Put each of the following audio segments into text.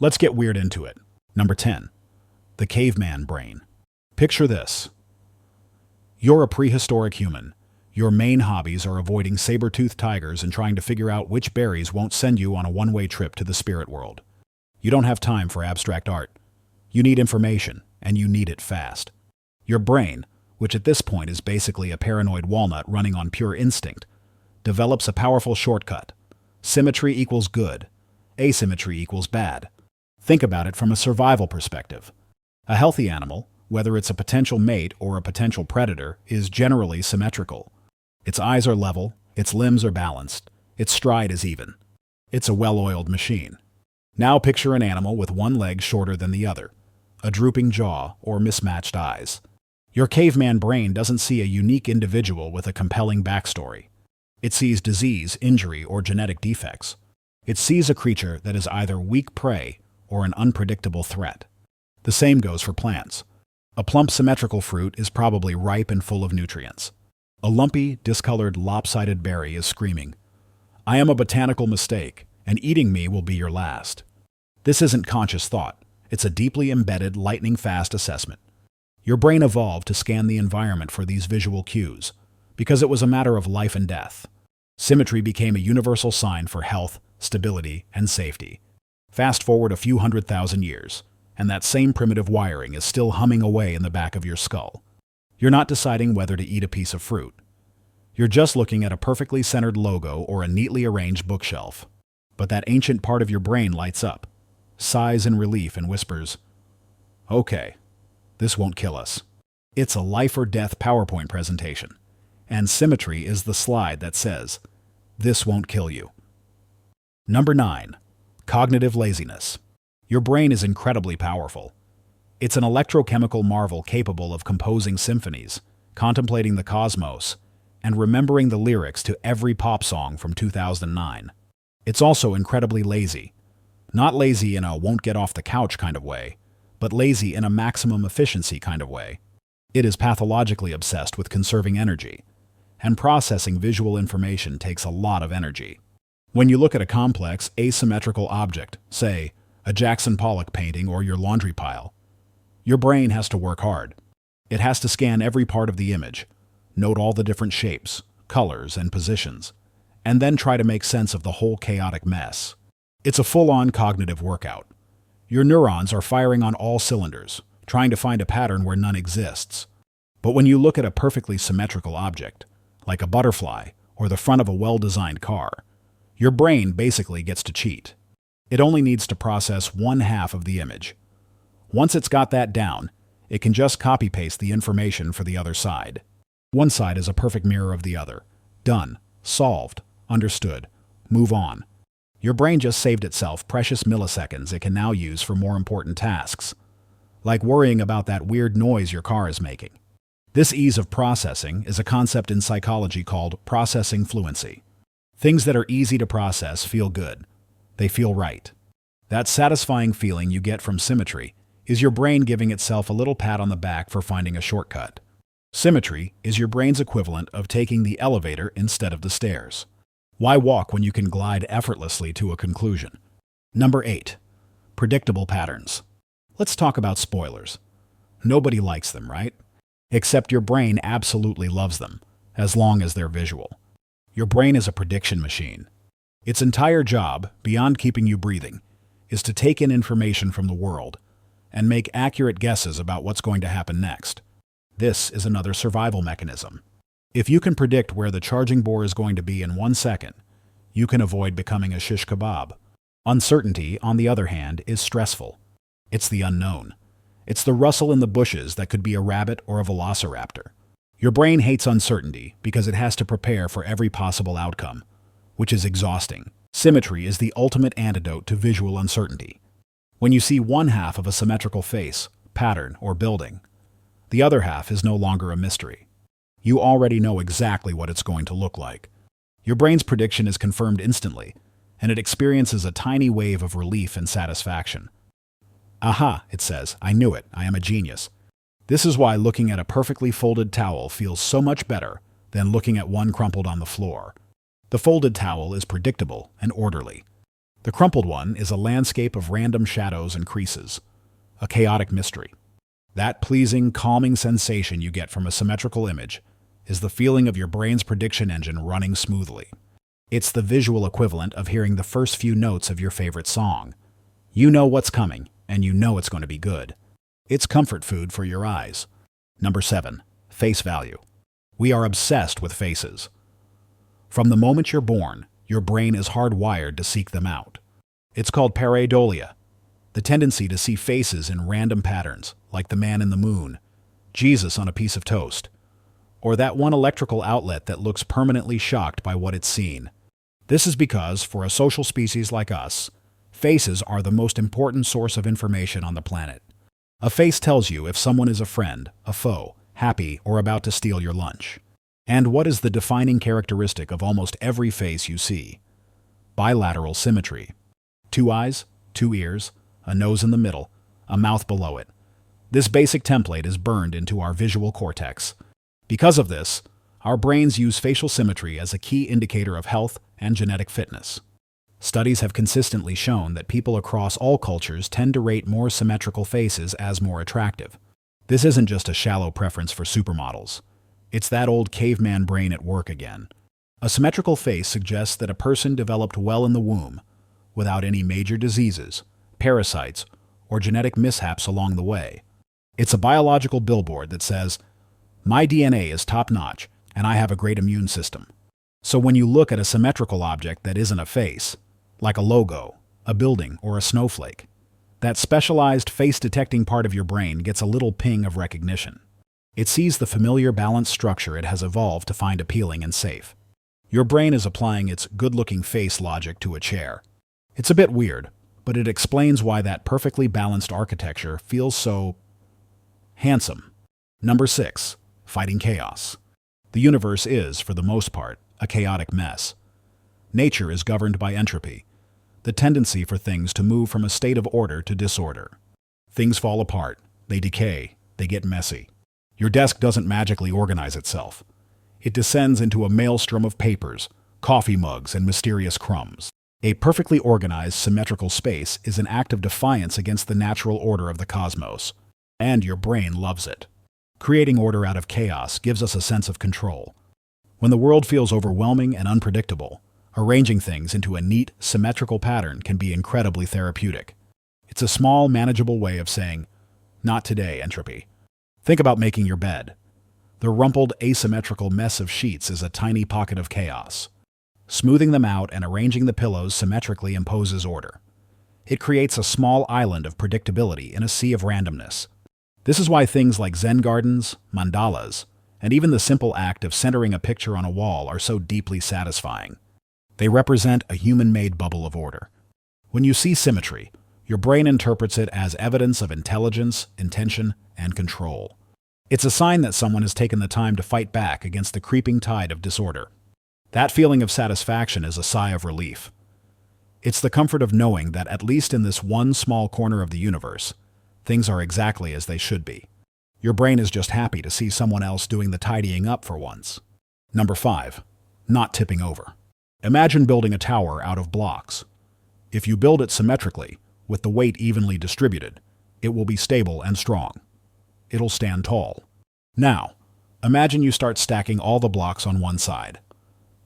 Let's get weird into it. Number 10. The Caveman Brain. Picture this. You're a prehistoric human. Your main hobbies are avoiding saber-toothed tigers and trying to figure out which berries won't send you on a one-way trip to the spirit world. You don't have time for abstract art. You need information, and you need it fast. Your brain, which at this point is basically a paranoid walnut running on pure instinct, develops a powerful shortcut. Symmetry equals good. Asymmetry equals bad. Think about it from a survival perspective. A healthy animal, whether it's a potential mate or a potential predator, is generally symmetrical. Its eyes are level, its limbs are balanced, its stride is even. It's a well-oiled machine. Now picture an animal with one leg shorter than the other, a drooping jaw or mismatched eyes. Your caveman brain doesn't see a unique individual with a compelling backstory. It sees disease, injury, or genetic defects. It sees a creature that is either weak prey or an unpredictable threat. The same goes for plants. A plump symmetrical fruit is probably ripe and full of nutrients. A lumpy, discolored, lopsided berry is screaming, "I am a botanical mistake, and eating me will be your last." This isn't conscious thought. It's a deeply embedded, lightning-fast assessment. Your brain evolved to scan the environment for these visual cues, because it was a matter of life and death. Symmetry became a universal sign for health, stability, and safety. Fast forward a few 100,000 years, and that same primitive wiring is still humming away in the back of your skull. You're not deciding whether to eat a piece of fruit. You're just looking at a perfectly centered logo or a neatly arranged bookshelf. But that ancient part of your brain lights up, sighs in relief, and whispers, "Okay, this won't kill us." It's a life-or-death PowerPoint presentation, and symmetry is the slide that says, "This won't kill you." Number 9. Cognitive laziness. Your brain is incredibly powerful. It's an electrochemical marvel capable of composing symphonies, contemplating the cosmos, and remembering the lyrics to every pop song from 2009. It's also incredibly lazy. Not lazy in a won't-get-off-the-couch kind of way, but lazy in a maximum efficiency kind of way. It is pathologically obsessed with conserving energy, and processing visual information takes a lot of energy. When you look at a complex, asymmetrical object, say, a Jackson Pollock painting or your laundry pile, your brain has to work hard. It has to scan every part of the image, note all the different shapes, colors, and positions, and then try to make sense of the whole chaotic mess. It's a full-on cognitive workout. Your neurons are firing on all cylinders, trying to find a pattern where none exists. But when you look at a perfectly symmetrical object, like a butterfly or the front of a well-designed car, your brain basically gets to cheat. It only needs to process one half of the image. Once it's got that down, it can just copy-paste the information for the other side. One side is a perfect mirror of the other. Done. Solved. Understood. Move on. Your brain just saved itself precious milliseconds it can now use for more important tasks, like worrying about that weird noise your car is making. This ease of processing is a concept in psychology called processing fluency. Things that are easy to process feel good. They feel right. That satisfying feeling you get from symmetry is your brain giving itself a little pat on the back for finding a shortcut. Symmetry is your brain's equivalent of taking the elevator instead of the stairs. Why walk when you can glide effortlessly to a conclusion? Number 8. Predictable patterns. Let's talk about spoilers. Nobody likes them, right? Except your brain absolutely loves them, as long as they're visual. Your brain is a prediction machine. Its entire job, beyond keeping you breathing, is to take in information from the world and make accurate guesses about what's going to happen next. This is another survival mechanism. If you can predict where the charging bore is going to be in 1 second, you can avoid becoming a shish kebab. Uncertainty, on the other hand, is stressful. It's the unknown. It's the rustle in the bushes that could be a rabbit or a velociraptor. Your brain hates uncertainty because it has to prepare for every possible outcome, which is exhausting. Symmetry is the ultimate antidote to visual uncertainty. When you see one half of a symmetrical face, pattern, or building, the other half is no longer a mystery. You already know exactly what it's going to look like. Your brain's prediction is confirmed instantly, and it experiences a tiny wave of relief and satisfaction. Aha, it says, I knew it, I am a genius. This is why looking at a perfectly folded towel feels so much better than looking at one crumpled on the floor. The folded towel is predictable and orderly. The crumpled one is a landscape of random shadows and creases, a chaotic mystery. That pleasing, calming sensation you get from a symmetrical image is the feeling of your brain's prediction engine running smoothly. It's the visual equivalent of hearing the first few notes of your favorite song. You know what's coming, and you know it's going to be good. It's comfort food for your eyes. Number 7. Face value. We are obsessed with faces. From the moment you're born, your brain is hardwired to seek them out. It's called pareidolia, the tendency to see faces in random patterns, like the man in the moon, Jesus on a piece of toast, or that one electrical outlet that looks permanently shocked by what it's seen. This is because, for a social species like us, faces are the most important source of information on the planet. A face tells you if someone is a friend, a foe, happy, or about to steal your lunch. And what is the defining characteristic of almost every face you see? Bilateral symmetry. 2 eyes, 2 ears, a nose in the middle, a mouth below it. This basic template is burned into our visual cortex. Because of this, our brains use facial symmetry as a key indicator of health and genetic fitness. Studies have consistently shown that people across all cultures tend to rate more symmetrical faces as more attractive. This isn't just a shallow preference for supermodels. It's that old caveman brain at work again. A symmetrical face suggests that a person developed well in the womb, without any major diseases, parasites, or genetic mishaps along the way. It's a biological billboard that says, "My DNA is top-notch, and I have a great immune system." So when you look at a symmetrical object that isn't a face, like a logo, a building, or a snowflake, that specialized face-detecting part of your brain gets a little ping of recognition. It sees the familiar balanced structure it has evolved to find appealing and safe. Your brain is applying its good-looking face logic to a chair. It's a bit weird, but it explains why that perfectly balanced architecture feels so handsome. Number 6. Fighting chaos. The universe is, for the most part, a chaotic mess. Nature is governed by entropy, the tendency for things to move from a state of order to disorder. Things fall apart, they decay, they get messy. Your desk doesn't magically organize itself. It descends into a maelstrom of papers, coffee mugs, and mysterious crumbs. A perfectly organized, symmetrical space is an act of defiance against the natural order of the cosmos, and your brain loves it. Creating order out of chaos gives us a sense of control. When the world feels overwhelming and unpredictable, arranging things into a neat, symmetrical pattern can be incredibly therapeutic. It's a small, manageable way of saying, "Not today, entropy." Think about making your bed. The rumpled, asymmetrical mess of sheets is a tiny pocket of chaos. Smoothing them out and arranging the pillows symmetrically imposes order. It creates a small island of predictability in a sea of randomness. This is why things like Zen gardens, mandalas, and even the simple act of centering a picture on a wall are so deeply satisfying. They represent a human-made bubble of order. When you see symmetry, your brain interprets it as evidence of intelligence, intention, and control. It's a sign that someone has taken the time to fight back against the creeping tide of disorder. That feeling of satisfaction is a sigh of relief. It's the comfort of knowing that at least in this one small corner of the universe, things are exactly as they should be. Your brain is just happy to see someone else doing the tidying up for once. Number 5. Not tipping over. Imagine building a tower out of blocks. If you build it symmetrically, with the weight evenly distributed, it will be stable and strong. It'll stand tall. Now, imagine you start stacking all the blocks on one side.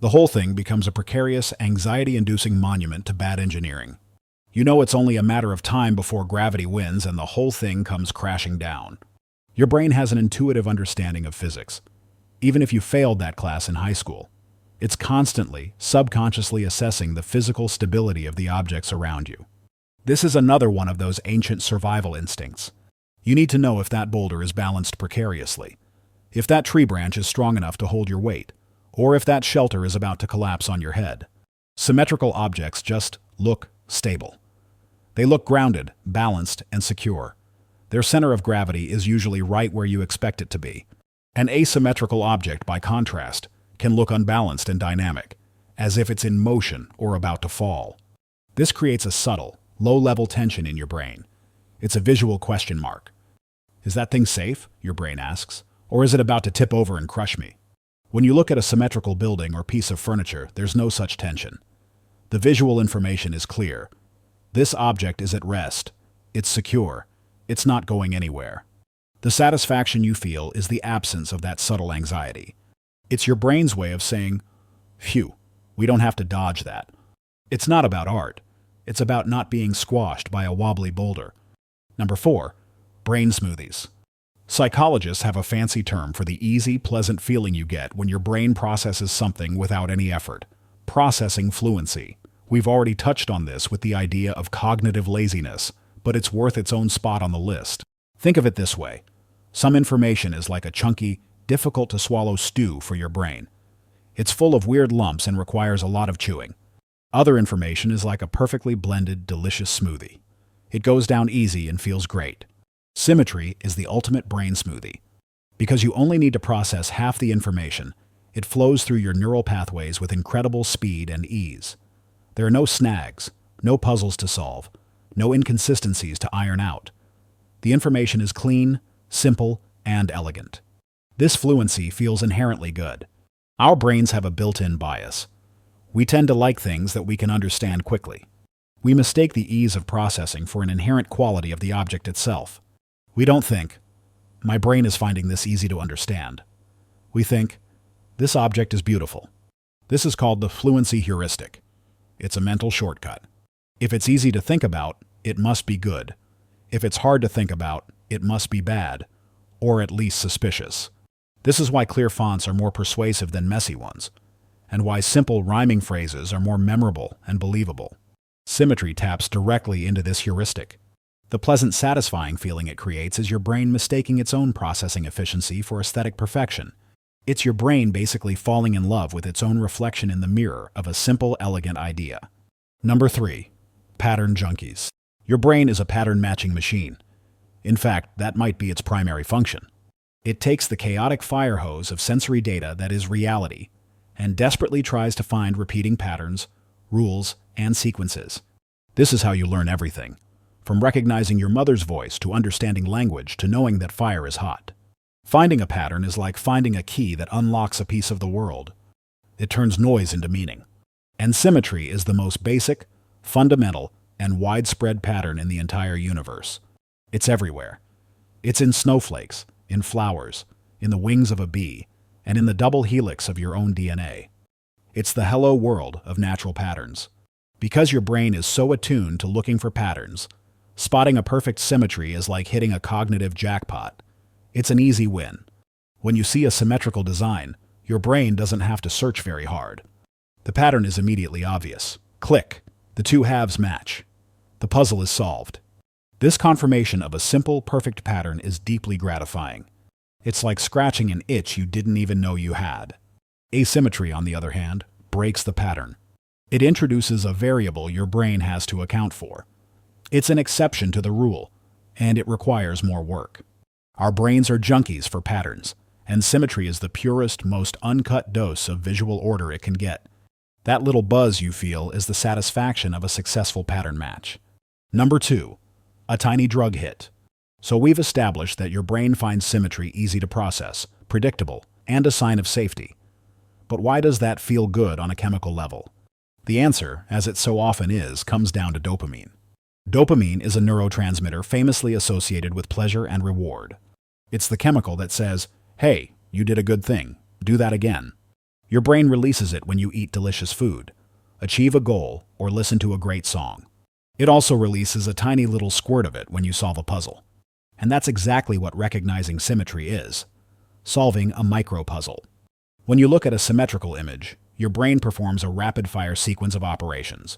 The whole thing becomes a precarious, anxiety-inducing monument to bad engineering. You know it's only a matter of time before gravity wins and the whole thing comes crashing down. Your brain has an intuitive understanding of physics. Even if you failed that class in high school, it's constantly, subconsciously assessing the physical stability of the objects around you. This is another one of those ancient survival instincts. You need to know if that boulder is balanced precariously, if that tree branch is strong enough to hold your weight, or if that shelter is about to collapse on your head. Symmetrical objects just look stable. They look grounded, balanced, and secure. Their center of gravity is usually right where you expect it to be. An asymmetrical object, by contrast, can look unbalanced and dynamic, as if it's in motion or about to fall. This creates a subtle, low-level tension in your brain. It's a visual question mark. Is that thing safe? Your brain asks. Or is it about to tip over and crush me? When you look at a symmetrical building or piece of furniture, there's no such tension. The visual information is clear. This object is at rest. It's secure. It's not going anywhere. The satisfaction you feel is the absence of that subtle anxiety. It's your brain's way of saying, phew, we don't have to dodge that. It's not about art. It's about not being squashed by a wobbly boulder. Number 4, brain smoothies. Psychologists have a fancy term for the easy, pleasant feeling you get when your brain processes something without any effort. Processing fluency. We've already touched on this with the idea of cognitive laziness, but it's worth its own spot on the list. Think of it this way. Some information is like a chunky, difficult-to-swallow stew for your brain. It's full of weird lumps and requires a lot of chewing. Other information is like a perfectly blended, delicious smoothie. It goes down easy and feels great. Symmetry is the ultimate brain smoothie. Because you only need to process half the information, it flows through your neural pathways with incredible speed and ease. There are no snags, no puzzles to solve, no inconsistencies to iron out. The information is clean, simple, and elegant. This fluency feels inherently good. Our brains have a built-in bias. We tend to like things that we can understand quickly. We mistake the ease of processing for an inherent quality of the object itself. We don't think, my brain is finding this easy to understand. We think, this object is beautiful. This is called the fluency heuristic. It's a mental shortcut. If it's easy to think about, it must be good. If it's hard to think about, it must be bad, or at least suspicious. This is why clear fonts are more persuasive than messy ones, and why simple rhyming phrases are more memorable and believable. Symmetry taps directly into this heuristic. The pleasant, satisfying feeling it creates is your brain mistaking its own processing efficiency for aesthetic perfection. It's your brain basically falling in love with its own reflection in the mirror of a simple, elegant idea. Number 3, pattern junkies. Your brain is a pattern-matching machine. In fact, that might be its primary function. It takes the chaotic fire hose of sensory data that is reality and desperately tries to find repeating patterns, rules, and sequences. This is how you learn everything, from recognizing your mother's voice to understanding language to knowing that fire is hot. Finding a pattern is like finding a key that unlocks a piece of the world. It turns noise into meaning. And symmetry is the most basic, fundamental, and widespread pattern in the entire universe. It's everywhere. It's in snowflakes, in flowers, in the wings of a bee, and in the double helix of your own DNA. It's the hello world of natural patterns. Because your brain is so attuned to looking for patterns, spotting a perfect symmetry is like hitting a cognitive jackpot. It's an easy win. When you see a symmetrical design, your brain doesn't have to search very hard. The pattern is immediately obvious. Click. The two halves match. The puzzle is solved. This confirmation of a simple, perfect pattern is deeply gratifying. It's like scratching an itch you didn't even know you had. Asymmetry, on the other hand, breaks the pattern. It introduces a variable your brain has to account for. It's an exception to the rule, and it requires more work. Our brains are junkies for patterns, and symmetry is the purest, most uncut dose of visual order it can get. That little buzz you feel is the satisfaction of a successful pattern match. Number 2, a tiny drug hit. So we've established that your brain finds symmetry easy to process, predictable, and a sign of safety. But why does that feel good on a chemical level? The answer, as it so often is, comes down to dopamine. Dopamine is a neurotransmitter famously associated with pleasure and reward. It's the chemical that says, hey, you did a good thing, do that again. Your brain releases it when you eat delicious food, achieve a goal, or listen to a great song. It also releases a tiny little squirt of it when you solve a puzzle. And that's exactly what recognizing symmetry is, solving a micro-puzzle. When you look at a symmetrical image, your brain performs a rapid-fire sequence of operations.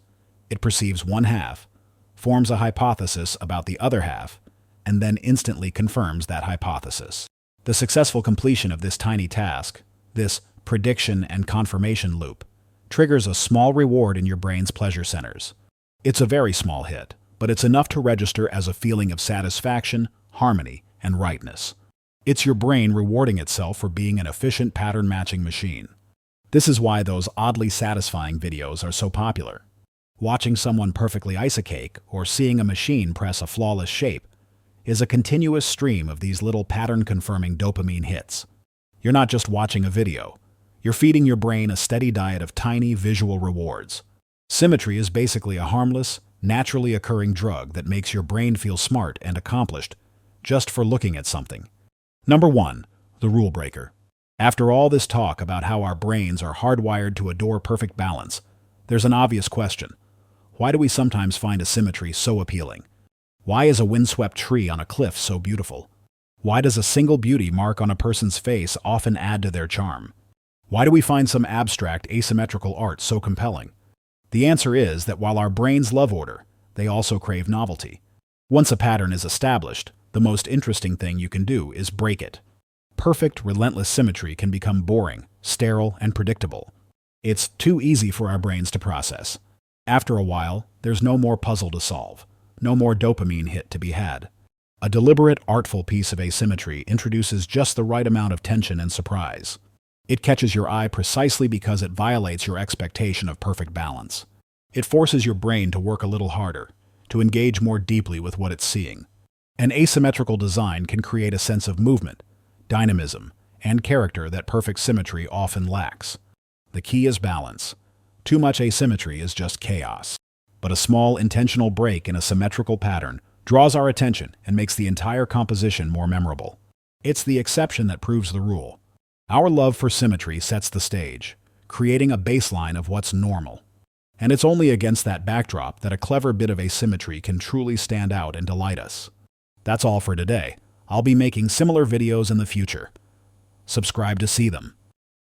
It perceives one half, forms a hypothesis about the other half, and then instantly confirms that hypothesis. The successful completion of this tiny task, this prediction and confirmation loop, triggers a small reward in your brain's pleasure centers. It's a very small hit, but it's enough to register as a feeling of satisfaction, harmony, and rightness. It's your brain rewarding itself for being an efficient pattern-matching machine. This is why those oddly satisfying videos are so popular. Watching someone perfectly ice a cake or seeing a machine press a flawless shape is a continuous stream of these little pattern-confirming dopamine hits. You're not just watching a video. You're feeding your brain a steady diet of tiny visual rewards. Symmetry is basically a harmless, naturally occurring drug that makes your brain feel smart and accomplished just for looking at something. Number 1. The rule breaker. After all this talk about how our brains are hardwired to adore perfect balance, there's an obvious question. Why do we sometimes find a symmetry so appealing? Why is a windswept tree on a cliff so beautiful? Why does a single beauty mark on a person's face often add to their charm? Why do we find some abstract, asymmetrical art so compelling? The answer is that while our brains love order, they also crave novelty. Once a pattern is established, the most interesting thing you can do is break it. Perfect, relentless symmetry can become boring, sterile, and predictable. It's too easy for our brains to process. After a while, there's no more puzzle to solve, no more dopamine hit to be had. A deliberate, artful piece of asymmetry introduces just the right amount of tension and surprise. It catches your eye precisely because it violates your expectation of perfect balance. It forces your brain to work a little harder, to engage more deeply with what it's seeing. An asymmetrical design can create a sense of movement, dynamism, and character that perfect symmetry often lacks. The key is balance. Too much asymmetry is just chaos. But a small, intentional break in a symmetrical pattern draws our attention and makes the entire composition more memorable. It's the exception that proves the rule. Our love for symmetry sets the stage, creating a baseline of what's normal. And it's only against that backdrop that a clever bit of asymmetry can truly stand out and delight us. That's all for today. I'll be making similar videos in the future. Subscribe to see them.